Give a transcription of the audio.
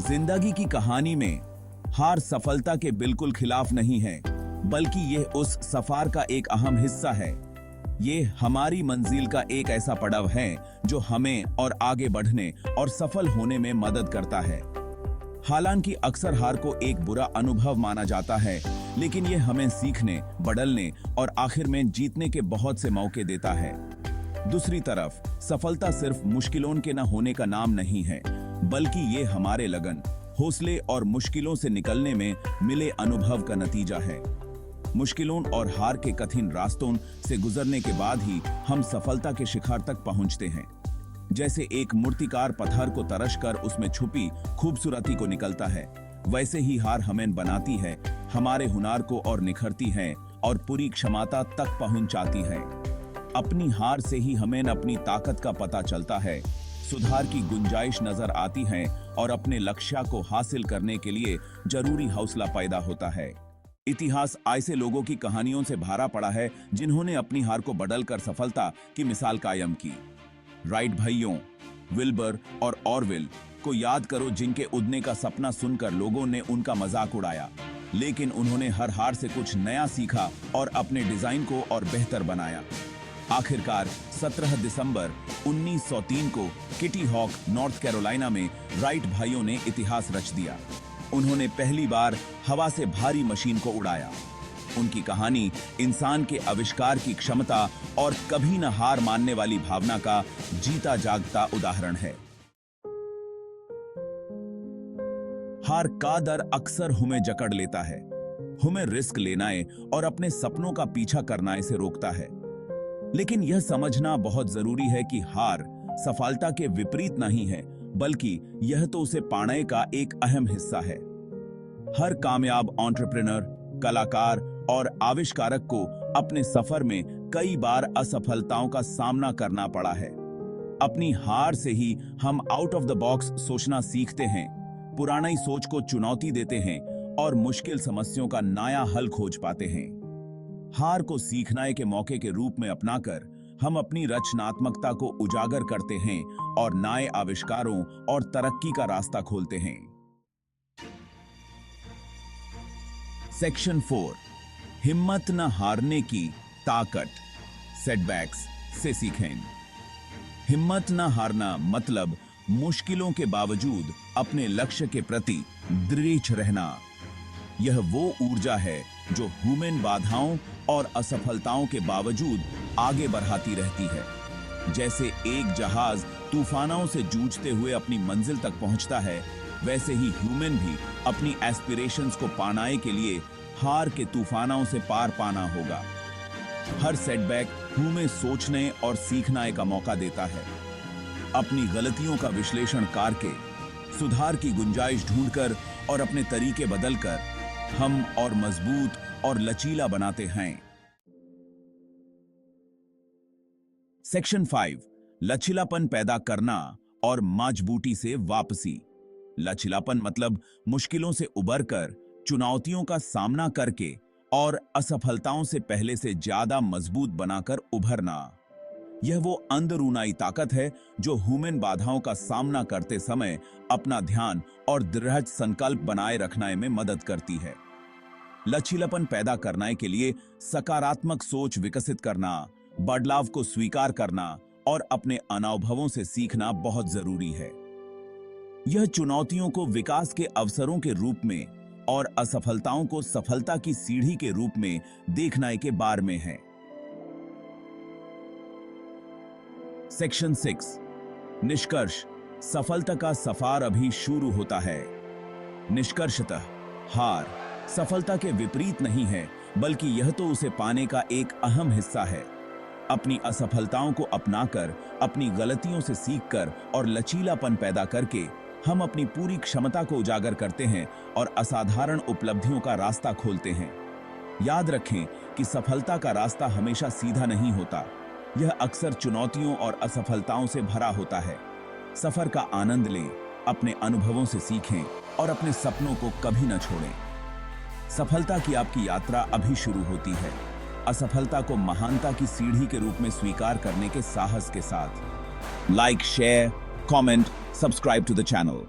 जिंदगी की कहानी में हार सफलता के बिल्कुल खिलाफ नहीं है, बल्कि यह उस सफर का एक अहम हिस्सा है। ये हमारी मंजिल का एक ऐसा पड़ाव है जो हमें और आगे बढ़ने और सफल होने में मदद करता है। हालांकि अक्सर हार को एक बुरा अनुभव माना जाता है, लेकिन यह हमें सीखने, बदलने और आखिर में जीतने के बहुत से मौके देता है। दूसरी तरफ सफलता सिर्फ मुश्किलों के न होने का नाम नहीं है, बल्कि ये हमारे लगन, हौसले और मुश्किलों से निकलने में मिले अनुभव का नतीजा है। मुश्किलों और हार के कठिन रास्तों से गुजरने के बाद ही हम सफलता के शिखर तक पहुंचते हैं। जैसे एक मूर्तिकार पत्थर को तरशकर उसमें छुपी खूबसूरती को निकलता है, वैसे ही हार हमें बनाती है, हमारे हुनर को और निखरती है और पूरी क्षमता तक पहुंचाती है। अपनी हार से ही हमें अपनी ताकत का पता चलता है, सुधार की गुंजाइश नजर आती है और अपने लक्ष्य को हासिल करने के लिए जरूरी हौसला पैदा होता है। इतिहास ऐसे लोगों की कहानियों से भरा पड़ा है जिन्होंने अपनी हार को बदलकर सफलता की मिसाल कायम की। राइट भाइयों, विल्बर और ऑरवेल को याद करो, जिनके उड़ने का सपना सुनकर लोगों ने उनका मजाक उड़ाया, लेकिन उन्होंने हर हार से कुछ नया सीखा और अपने डिजाइन को और बेहतर बनाया। आखिरकार 17 दिसंबर 1903 को किटी हॉक, नॉर्थ कैरोलिना में राइट भाइयों ने इतिहास रच दिया। उन्होंने पहली बार हवा से भारी मशीन को उड़ाया। उनकी कहानी इंसान के आविष्कार की क्षमता और कभी न हार मानने वाली भावना का जीता जागता उदाहरण है। हार का डर अक्सर हमें जकड़ लेता है, हमें रिस्क लेना और अपने सपनों का पीछा करना से रोकता है। लेकिन यह समझना बहुत जरूरी है कि हार सफलता के विपरीत नहीं है, बल्कि यह तो उसे पाने का एक अहम हिस्सा है। हर कामयाब एंटरप्रेन्योर, कलाकार और आविष्कारक को अपने सफर में कई बार असफलताओं का सामना करना पड़ा है। अपनी हार से ही हम आउट ऑफ द बॉक्स सोचना सीखते हैं, पुरानी सोच को चुनौती देते हैं और मुश्किल समस्याओं का नया हल खोज पाते हैं। हार को सीखने के मौके के रूप में अपनाकर हम अपनी रचनात्मकता को उजागर करते हैं और नए आविष्कारों और तरक्की का रास्ता खोलते हैं। सेक्शन 4, हिम्मत न हारने की ताकत, सेटबैक्स से सीखें। हिम्मत न हारना मतलब मुश्किलों के बावजूद अपने लक्ष्य के प्रति दृढ़ रहना। यह वो ऊर्जा है जो ह्यूमन बाधाओं और असफलताओं के बावजूद आगे बढ़ाती रहती है। जैसे एक जहाज तूफानों से जूझते हुए अपनी मंजिल तक पहुंचता है, वैसे ही ह्यूमन भी अपनी एस्पिरेशंस को पाने के लिए हार के तूफानों से पार पाना होगा। हर सेटबैक हमें सोचने और सीखने का मौका देता है। अपनी गलतियों का विश्लेषण करके, सुधार की गुंजाइश ढूंढकर और अपने तरीके बदलकर हम और मजबूत और लचीला बनाते हैं। सेक्शन 5, लचीलापन पैदा करना और मजबूती से वापसी। लचीलापन मतलब मुश्किलों से उबरकर, चुनौतियों का सामना करके और असफलताओं से पहले से ज्यादा मजबूत बनाकर उभरना। यह वो अंदरूनी ताकत है जो ह्यूमन बाधाओं का सामना करते समय अपना ध्यान और दृढ़ संकल्प बनाए रखने में मदद करती है। लचीलापन पैदा करने के लिए सकारात्मक सोच विकसित करना, बदलाव को स्वीकार करना और अपने अनुभवों से सीखना बहुत जरूरी है। यह चुनौतियों को विकास के अवसरों के रूप में और असफलताओं को सफलता की सीढ़ी के रूप में देखने के बारे में है। सेक्शन 6, निष्कर्ष, सफलता का सफर अभी शुरू होता है। निष्कर्षतः हार सफलता के विपरीत नहीं है, बल्कि यह तो उसे पाने का एक अहम हिस्सा है। अपनी असफलताओं को अपनाकर, अपनी गलतियों से सीखकर और लचीलापन पैदा करके हम अपनी पूरी क्षमता को उजागर करते हैं और असाधारण उपलब्धियों का रास्ता खोलते हैं। याद रखें कि सफलता का रास्ता हमेशा सीधा नहीं होता, यह अक्सर चुनौतियों और असफलताओं से भरा होता है। सफर का आनंद लें, अपने अनुभवों से सीखें और अपने सपनों को कभी न छोड़ें। सफलता की आपकी यात्रा अभी शुरू होती है। असफलता को महानता की सीढ़ी के रूप में स्वीकार करने के साहस के साथ। Like, share, comment, subscribe to the channel.